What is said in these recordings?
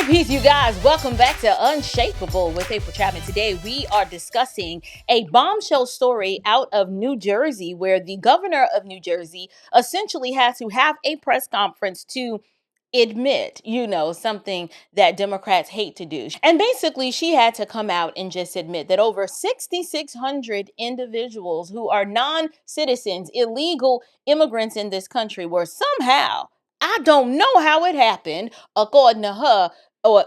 Peace, you guys. Welcome back to Unshakable with April Chapman. Today, we are discussing a bombshell story out of New Jersey where the governor of New Jersey essentially had to have a press conference to admit, something that Democrats hate to do. And basically, she had to come out and just admit that over 6,600 individuals who are non-citizens, illegal immigrants in this country were somehow, I don't know how it happened, according to her,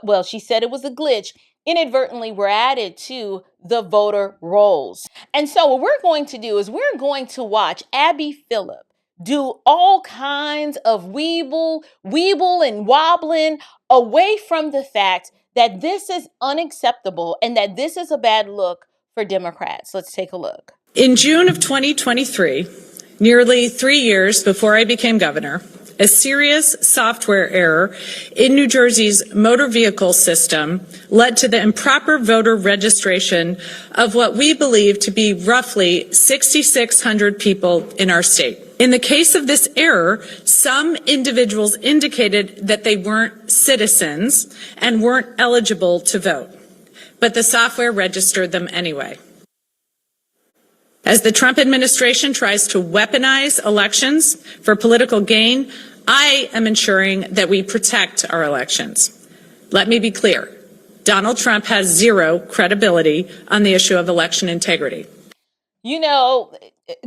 well, she said it was a glitch, inadvertently were added to the voter rolls. And so what we're going to do is we're going to watch Abby Phillip do all kinds of weeble and wobbling away from the fact that this is unacceptable and that this is a bad look for Democrats. Let's take a look. In June of 2023, nearly 3 years before I became governor, a serious software error in New Jersey's motor vehicle system led to the improper voter registration of what we believe to be roughly 6,600 people in our state. In the case of this error, some individuals indicated that they weren't citizens and weren't eligible to vote, but the software registered them anyway. As the Trump administration tries to weaponize elections for political gain, I am ensuring that we protect our elections. Let me be clear. Donald Trump has zero credibility on the issue of election integrity.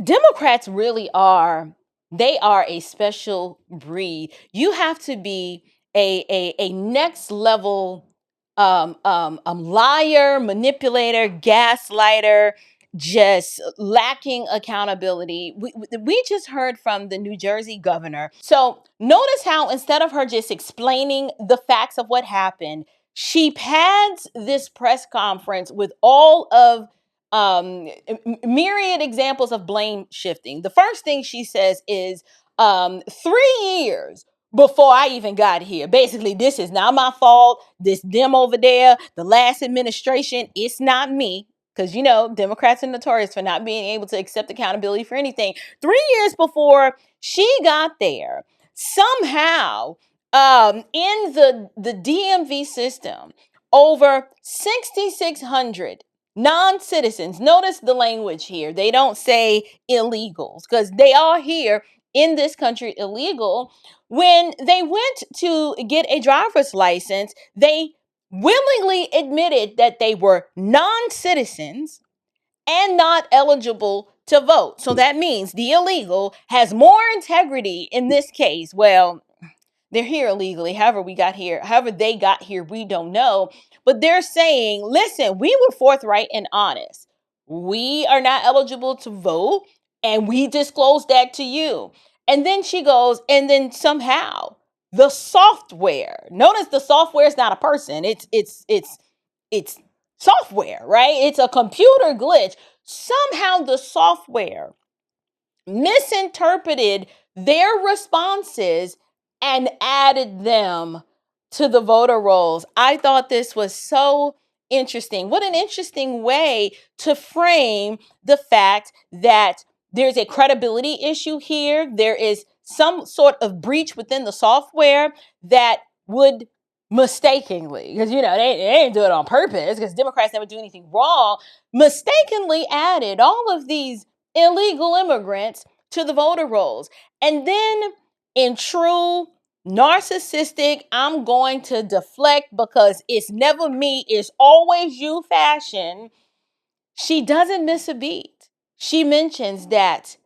Democrats really are a special breed. You have to be a next level liar, manipulator, gaslighter, just lacking accountability. We just heard from the New Jersey governor. So notice how instead of her just explaining the facts of what happened, she pads this press conference with all of myriad examples of blame shifting. The first thing she says is 3 years before I even got here. Basically, this is not my fault. This them over there, the last administration, it's not me. Because, Democrats are notorious for not being able to accept accountability for anything. 3 years before she got there, somehow in the DMV system, over 6,600 non-citizens, notice the language here. They don't say illegals because they are here in this country illegal. When they went to get a driver's license, they willingly admitted that they were non-citizens and not eligible to vote. So that means the illegal has more integrity in this case. Well, they're here illegally. However they got here, we don't know. But they're saying, listen, we were forthright and honest. We are not eligible to vote, and we disclosed that to you. And then she goes, and then somehow the software. Notice the software is not a person. It's software, right? It's a computer glitch. Somehow the software misinterpreted their responses and added them to the voter rolls. I thought this was so interesting. What an interesting way to frame the fact that there's a credibility issue here. There is some sort of breach within the software that would mistakenly, because, they didn't do it on purpose because Democrats never do anything wrong, mistakenly added all of these illegal immigrants to the voter rolls. And then in true narcissistic, I'm going to deflect because it's never me, it's always you fashion, she doesn't miss a beat. She mentions that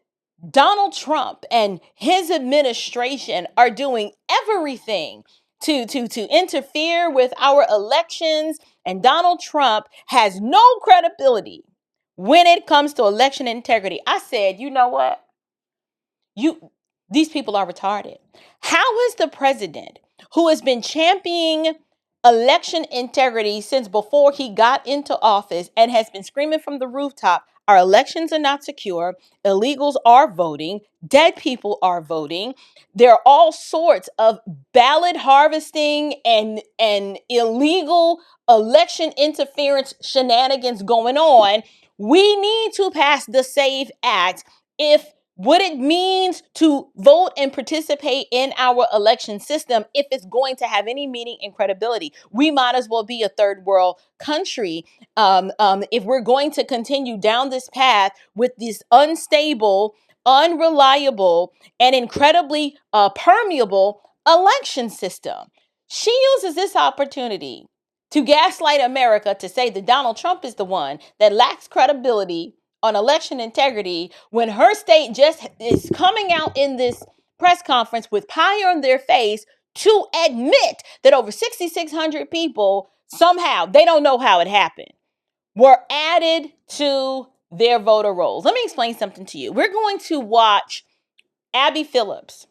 Donald Trump and his administration are doing everything to interfere with our elections, and Donald Trump has no credibility when it comes to election integrity. I said, you know what? These people are retarded. How is the president, who has been championing election integrity since before he got into office and has been screaming from the rooftop, our elections are not secure, illegals are voting, dead people are voting, there are all sorts of ballot harvesting and illegal election interference shenanigans going on. We need to pass the SAVE Act if what it means to vote and participate in our election system, if it's going to have any meaning and credibility. We might as well be a third world country if we're going to continue down this path with this unstable, unreliable, and incredibly permeable election system. She uses this opportunity to gaslight America to say that Donald Trump is the one that lacks credibility on election integrity when her state just is coming out in this press conference with pie on their face to admit that over 6,600 people somehow, they don't know how it happened, were added to their voter rolls. Let me explain something to you. We're going to watch Abby Phillips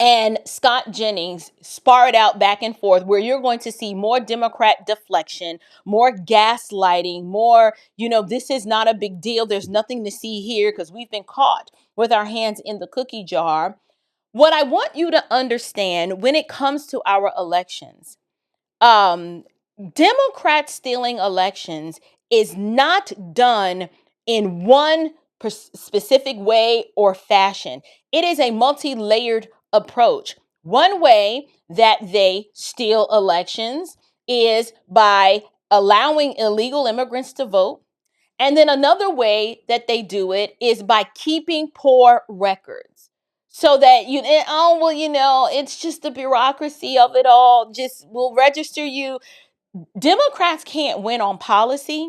and Scott Jennings spar it out back and forth, where you're going to see more Democrat deflection, more gaslighting, more, this is not a big deal. There's nothing to see here because we've been caught with our hands in the cookie jar. What I want you to understand when it comes to our elections, Democrats stealing elections is not done in one specific way or fashion. It is a multi-layered approach. One way that they steal elections is by allowing illegal immigrants to vote. And then another way that they do it is by keeping poor records. So that it's just the bureaucracy of it all. Just will register you. Democrats can't win on policy.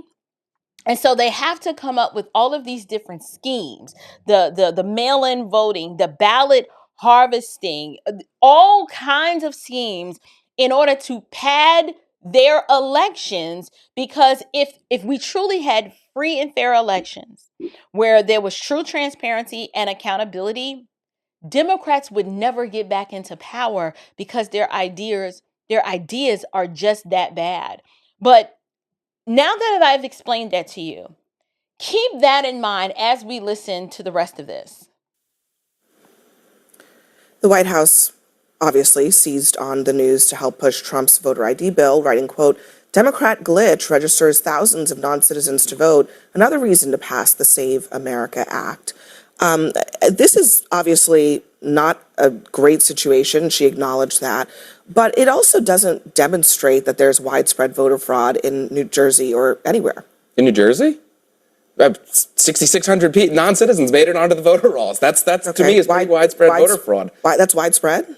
And so they have to come up with all of these different schemes, the mail-in voting, the ballot harvesting, all kinds of schemes in order to pad their elections. Because if we truly had free and fair elections where there was true transparency and accountability, Democrats would never get back into power because their ideas are just that bad. But now that I've explained that to you, keep that in mind as we listen to the rest of this. The White House obviously seized on the news to help push Trump's voter ID bill, writing, quote, "Democrat glitch registers thousands of non-citizens to vote. Another reason to pass the Save America Act." This is obviously not a great situation. She acknowledged that. But it also doesn't demonstrate that there's widespread voter fraud in New Jersey or anywhere. In New Jersey? 6,600 non-citizens made it onto the voter rolls. That's okay. To me is pretty widespread voter fraud. That's widespread?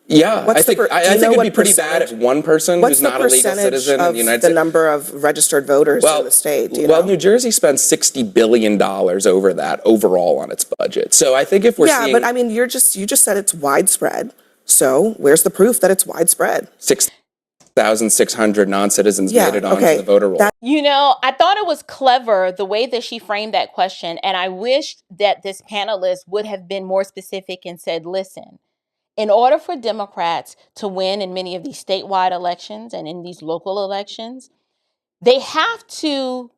Yeah, I think it'd be pretty bad if one person who's not a legal citizen in the United States. The number of registered voters in the state? New Jersey spends $60 billion over that overall on its budget. So I think if we're seeing... Yeah, but I mean, you just said it's widespread. So where's the proof that it's widespread? 6,600 non-citizens made it onto the voter roll. I thought it was clever the way that she framed that question. And I wished that this panelist would have been more specific and said, listen, in order for Democrats to win in many of these statewide elections and in these local elections, they have to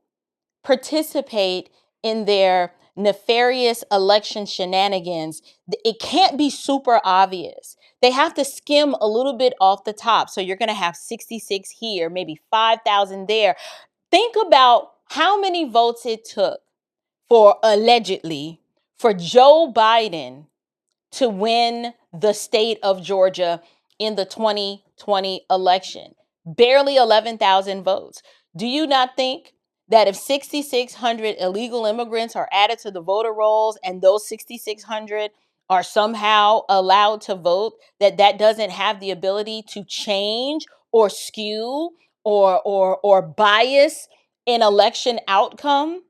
participate in their nefarious election shenanigans. It can't be super obvious. They have to skim a little bit off the top. So you're going to have 66 here, maybe 5,000 there. Think about how many votes it took for Joe Biden to win the state of Georgia in the 2020 election. Barely 11,000 votes. Do you not think that if 6,600 illegal immigrants are added to the voter rolls and those 6,600 are somehow allowed to vote, that doesn't have the ability to change or skew or bias an election outcome?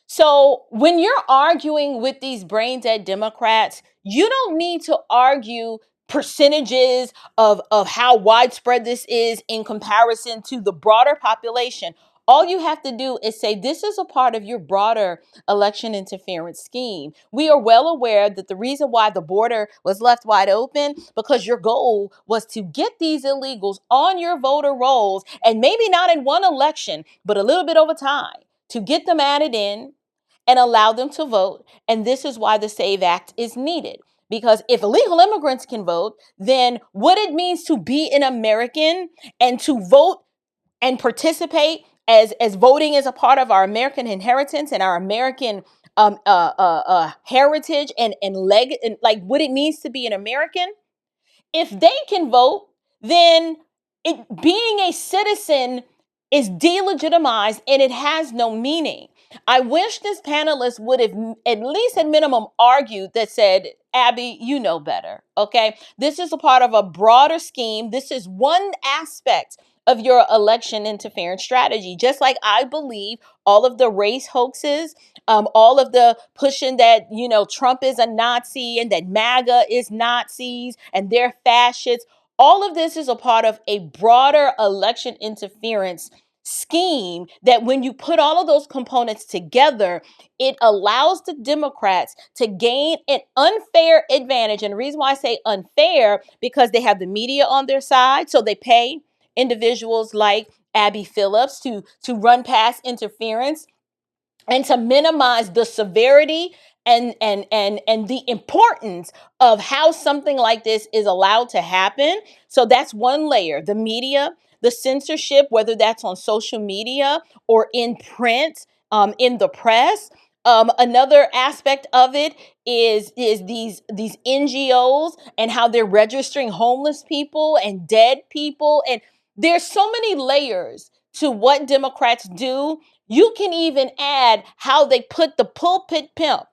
So when you're arguing with these brain dead Democrats, you don't need to argue percentages of how widespread this is in comparison to the broader population. All you have to do is say, this is a part of your broader election interference scheme. We are well aware that the reason why the border was left wide open, because your goal was to get these illegals on your voter rolls, and maybe not in one election, but a little bit over time, to get them added in and allow them to vote. And this is why the SAVE Act is needed. Because if illegal immigrants can vote, then what it means to be an American and to vote and participate as voting is a part of our American inheritance and our American heritage and like what it means to be an American, if they can vote, then being a citizen is delegitimized and it has no meaning. I wish this panelist would have at least at minimum argued that said, Abby, you know better. Okay. This is a part of a broader scheme. This is one aspect of your election interference strategy. Just like I believe all of the race hoaxes, all of the pushing that, Trump is a Nazi and that MAGA is Nazis and they're fascists. All of this is a part of a broader election interference scheme that when you put all of those components together, it allows the Democrats to gain an unfair advantage. And the reason why I say unfair, because they have the media on their side. So they pay individuals like Abby Phillips to run past interference and to minimize the severity and the importance of how something like this is allowed to happen. So that's one layer. The media, the censorship, whether that's on social media or in print, in the press. Another aspect of it is these NGOs and how they're registering homeless people and dead people. And there's so many layers to what Democrats do. You can even add how they put the pulpit pimp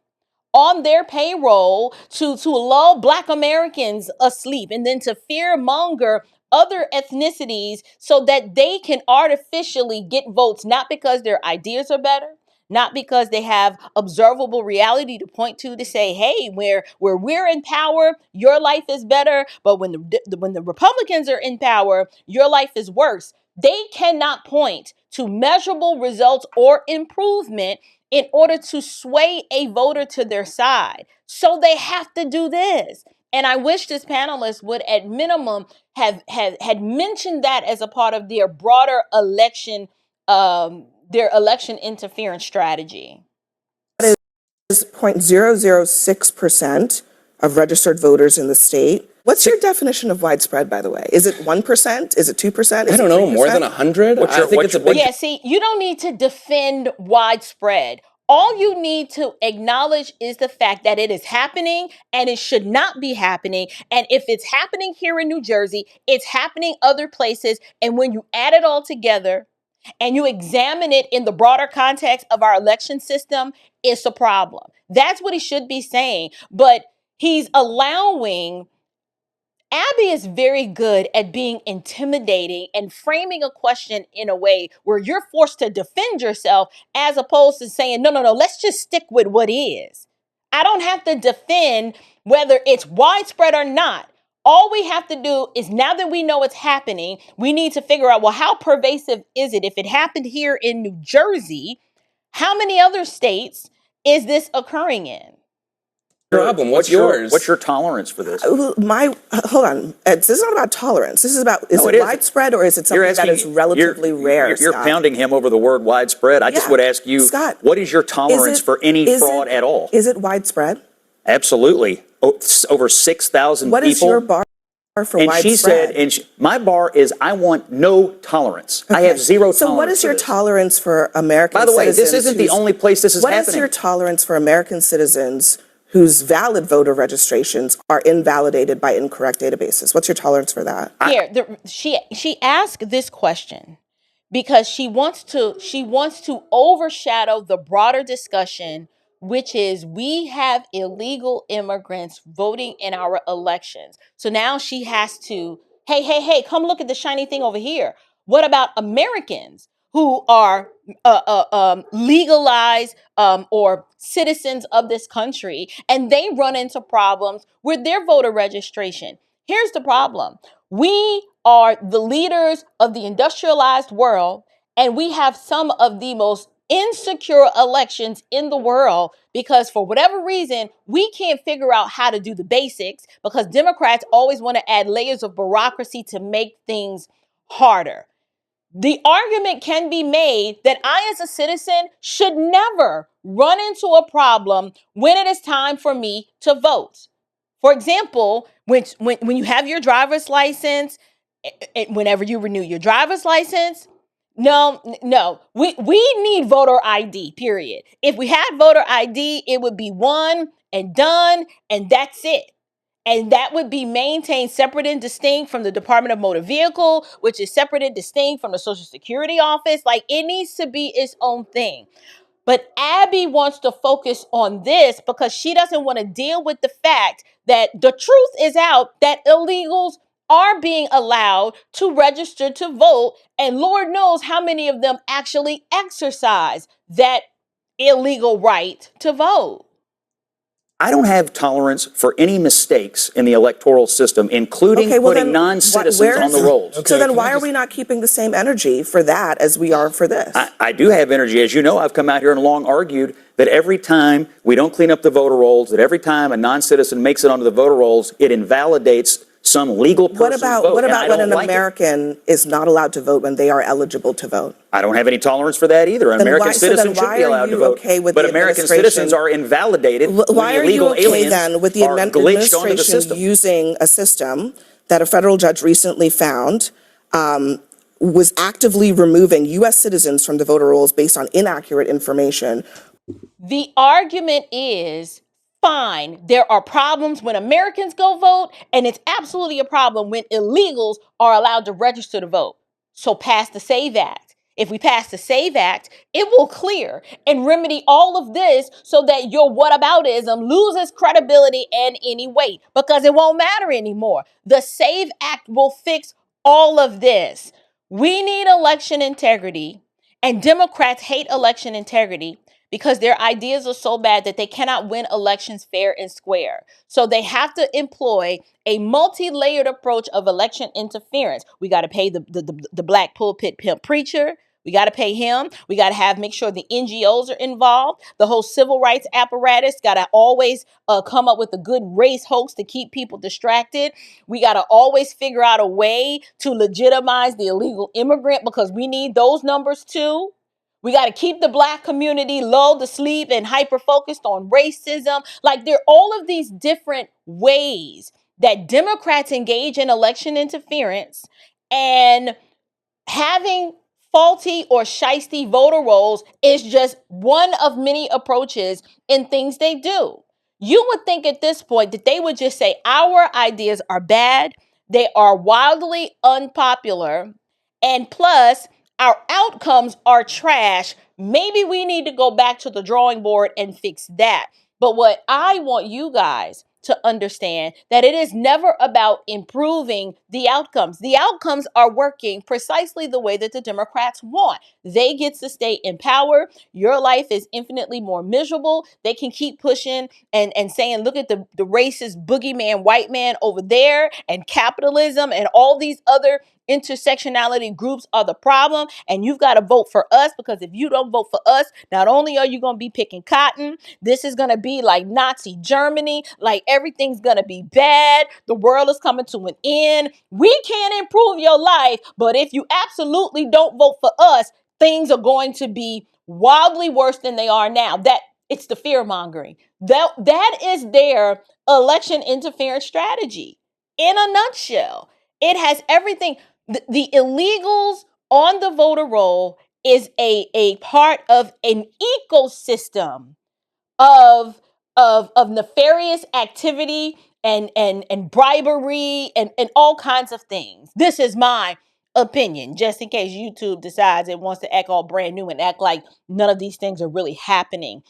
on their payroll to lull Black Americans asleep and then to fearmonger other ethnicities so that they can artificially get votes, not because their ideas are better, not because they have observable reality to point to say, hey, where we're in power, your life is better. But when the Republicans are in power, your life is worse. They cannot point to measurable results or improvement in order to sway a voter to their side. So they have to do this. And I wish this panelist would at minimum have had mentioned that as a part of their broader election interference strategy. That is 0.006% of registered voters in the state. What's your definition of widespread, by the way? Is it 1%? Is it 2%? I don't know, more than 100? I think it's a big... Yeah, see, you don't need to defend widespread. All you need to acknowledge is the fact that it is happening and it should not be happening. And if it's happening here in New Jersey, it's happening other places. And when you add it all together and you examine it in the broader context of our election system, it's a problem. That's what he should be saying. But he's allowing... Abby is very good at being intimidating and framing a question in a way where you're forced to defend yourself as opposed to saying, no, let's just stick with what is. I don't have to defend whether it's widespread or not. All we have to do is, now that we know it's happening, we need to figure out, well, how pervasive is it? If it happened here in New Jersey, how many other states is this occurring in? Problem. What's yours? What's your tolerance for this? Hold on. This is not about tolerance. This is about, is it widespread or is it something that is relatively rare? You're pounding him over the word widespread. I just would ask you, Scott, what is your tolerance for any fraud at all? Is it widespread? Absolutely. Over 6,000 people. What is your bar for widespread? She said, my bar is, I want no tolerance. Okay. I have zero tolerance. So what is your tolerance for American citizens? By the way, this isn't the only place this is happening. What is your tolerance for American citizens whose valid voter registrations are invalidated by incorrect databases? What's your tolerance for that? Here, she asked this question because she wants to overshadow the broader discussion, which is we have illegal immigrants voting in our elections. So now she has to, hey, come look at the shiny thing over here. What about Americans who are legalized or citizens of this country, and they run into problems with their voter registration? Here's the problem. We are the leaders of the industrialized world, and we have some of the most insecure elections in the world because for whatever reason, we can't figure out how to do the basics because Democrats always want to add layers of bureaucracy to make things harder. The argument can be made that I, as a citizen, should never run into a problem when it is time for me to vote. For example, when you have your driver's license, whenever you renew your driver's license, No. We need voter ID, period. If we had voter ID, it would be one and done, and that's it. And that would be maintained separate and distinct from the Department of Motor Vehicle, which is separate and distinct from the Social Security Office. Like, it needs to be its own thing. But Abby wants to focus on this because she doesn't want to deal with the fact that the truth is out that illegals are being allowed to register to vote. And Lord knows how many of them actually exercise that illegal right to vote. I don't have tolerance for any mistakes in the electoral system, including putting non-citizens on the rolls. So then why are we not keeping the same energy for that as we are for this? I do have energy. As you know, I've come out here and long argued that every time we don't clean up the voter rolls, that every time a non-citizen makes it onto the voter rolls, it invalidates some legal person's vote. What about when an American is not allowed to vote when they are eligible to vote? I don't have any tolerance for that either. An American citizen should be allowed to vote. But American citizens are invalidated when illegal aliens then with the are glitched onto the system? Using a system that a federal judge recently found was actively removing U.S. citizens from the voter rolls based on inaccurate information? The argument is, fine, there are problems when Americans go vote, and it's absolutely a problem when illegals are allowed to register to vote. So pass the SAVE Act. If we pass the SAVE Act, it will clear and remedy all of this so that your whataboutism loses credibility and any weight, because it won't matter anymore. The SAVE Act will fix all of this. We need election integrity, and Democrats hate election integrity because their ideas are so bad that they cannot win elections fair and square. So they have to employ a multi-layered approach of election interference. We got to pay the black pulpit pimp preacher. We got to pay him. We got to make sure the NGOs are involved. The whole civil rights apparatus got to always come up with a good race hoax to keep people distracted. We got to always figure out a way to legitimize the illegal immigrant, because we need those numbers too. We got to keep the black community lulled to sleep and hyper-focused on racism. Like, there are all of these different ways that Democrats engage in election interference, and having faulty or shisty voter rolls is just one of many approaches in things they do. You would think at this point that they would just say, our ideas are bad, they are wildly unpopular, and plus, our outcomes are trash. Maybe we need to go back to the drawing board and fix that. But what I want you guys to understand, that it is never about improving the outcomes. The outcomes are working precisely the way that the Democrats want. They get to stay in power. Your life is infinitely more miserable. They can keep pushing and saying, look at the racist boogeyman white man over there, and capitalism and all these other intersectionality groups are the problem, and you've got to vote for us, because if you don't vote for us, not only are you going to be picking cotton, this is going to be like Nazi Germany, like everything's going to be bad, the world is coming to an end, we can't improve your life, but if you absolutely don't vote for us, things are going to be wildly worse than they are now. That it's the fear mongering. That is their election interference strategy in a nutshell. It has everything. The illegals on the voter roll is a part of an ecosystem of nefarious activity and bribery and all kinds of things. This is my opinion, just in case YouTube decides it wants to act all brand new and act like none of these things are really happening.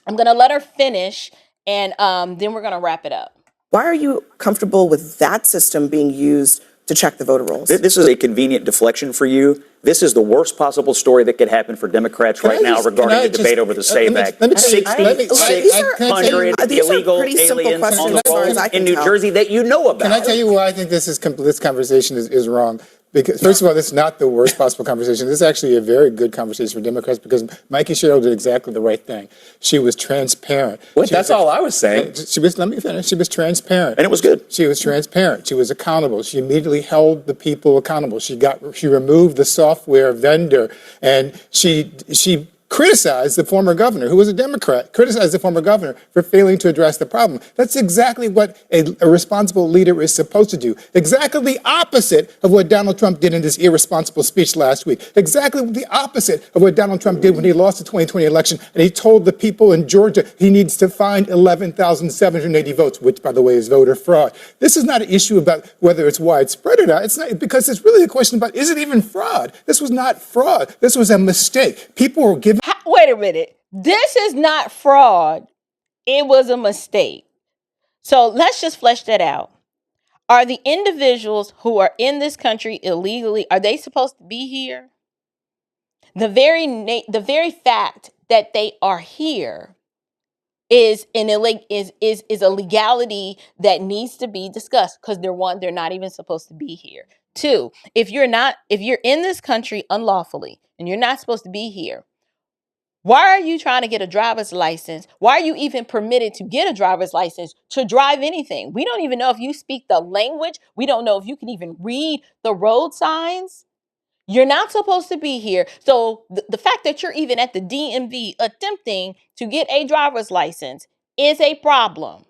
I'm going to let her finish, and then we're going to wrap it up. Why are you comfortable with that system being used to check the voter rolls? This is a convenient deflection for you. This is the worst possible story that could happen for Democrats right now regarding the debate over the SAVE Act. 600 illegal aliens on the rolls in New Jersey that you know about. Can I tell you why I think this conversation is wrong? Because, first of all, this is not the worst possible conversation. This is actually a very good conversation for Democrats, because Mikey Sherrill did exactly the right thing. She was transparent. That's all I was saying. Let me finish. She was transparent. And it was good. She was transparent. She was accountable. She immediately held the people accountable. She removed the software vendor, and she criticized the former governor, who was a Democrat, criticized the former governor for failing to address the problem. That's exactly what a responsible leader is supposed to do. Exactly the opposite of what Donald Trump did in this irresponsible speech last week. Exactly the opposite of what Donald Trump did when he lost the 2020 election and he told the people in Georgia he needs to find 11,780 votes, which, by the way, is voter fraud. This is not an issue about whether it's widespread or not. It's not, because it's really a question about, is it even fraud? This was not fraud. This was a mistake. People were given... Wait a minute. This is not fraud. It was a mistake. So let's just flesh that out. Are the individuals who are in this country illegally, are they supposed to be here? The very fact that they are here is a legality that needs to be discussed, because they're not even supposed to be here. Two, if you're in this country unlawfully and you're not supposed to be here, why are you trying to get a driver's license? Why are you even permitted to get a driver's license to drive anything? We don't even know if you speak the language. We don't know if you can even read the road signs. You're not supposed to be here. So the fact that you're even at the DMV attempting to get a driver's license is a problem.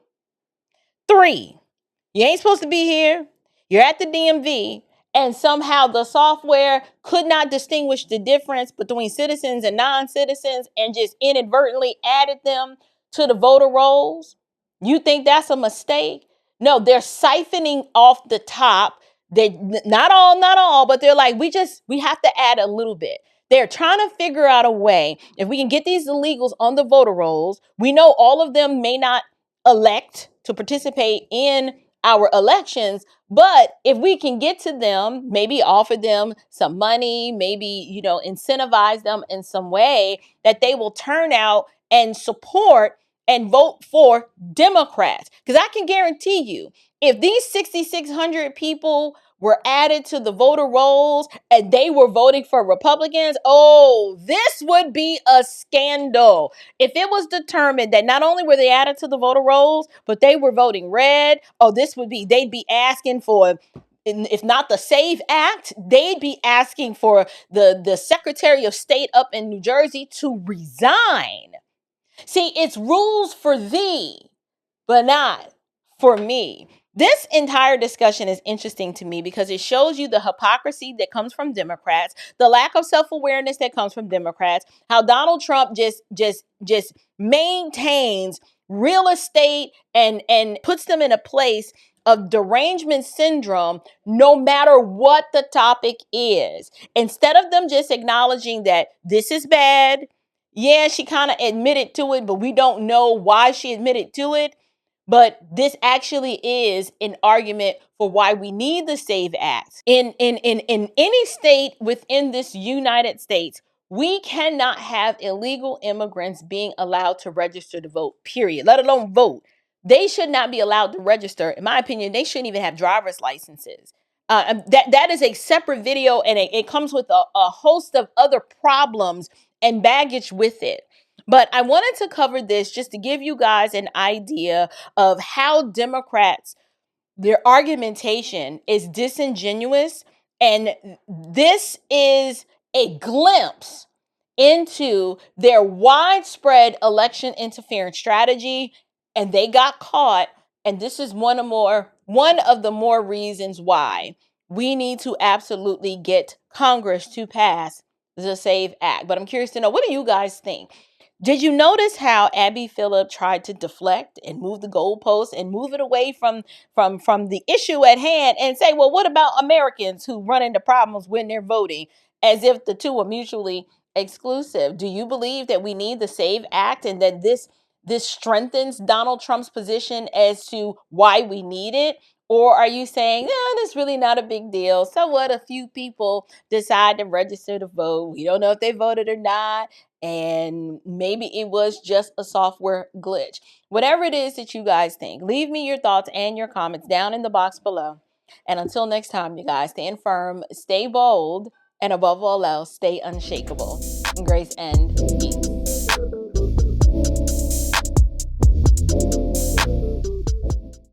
Three, you ain't supposed to be here. You're at the DMV, and somehow the software could not distinguish the difference between citizens and non-citizens and just inadvertently added them to the voter rolls. You think that's a mistake? No, they're siphoning off the top. They not all, but they're like, we have to add a little bit. They're trying to figure out a way, if we can get these illegals on the voter rolls. We know all of them may not elect to participate in our elections, but if we can get to them, maybe offer them some money, maybe, incentivize them in some way that they will turn out and support and vote for Democrats. Because I can guarantee you, if these 6,600 people were added to the voter rolls and they were voting for Republicans, this would be a scandal. If it was determined that not only were they added to the voter rolls, but they were voting red, they'd be asking for, if not the SAVE Act, they'd be asking for the Secretary of State up in New Jersey to resign. See, it's rules for thee, but not for me. This entire discussion is interesting to me because it shows you the hypocrisy that comes from Democrats, the lack of self-awareness that comes from Democrats, how Donald Trump just maintains real estate and puts them in a place of derangement syndrome, no matter what the topic is. Instead of them just acknowledging that this is bad, yeah, she kind of admitted to it, but we don't know why she admitted to it. But this actually is an argument for why we need the SAVE Act. In any state within this United States, we cannot have illegal immigrants being allowed to register to vote, period, let alone vote. They should not be allowed to register. In my opinion, they shouldn't even have driver's licenses. That is a separate video, and it comes with a host of other problems and baggage with it. But I wanted to cover this just to give you guys an idea of how Democrats, their argumentation is disingenuous. And this is a glimpse into their widespread election interference strategy. And they got caught. And this is one of the more reasons why we need to absolutely get Congress to pass the SAVE Act. But I'm curious to know, what do you guys think? Did you notice how Abby Phillip tried to deflect and move the goalposts and move it away from the issue at hand and say, well, what about Americans who run into problems when they're voting, as if the two are mutually exclusive? Do you believe that we need the SAVE Act and that this strengthens Donald Trump's position as to why we need it? Or are you saying, that's really not a big deal? So what? A few people decide to register to vote. We don't know if they voted or not. And maybe it was just a software glitch. Whatever it is that you guys think, leave me your thoughts and your comments down in the box below. And until next time, you guys, stand firm, stay bold, and above all else, stay unshakable. Grace and peace.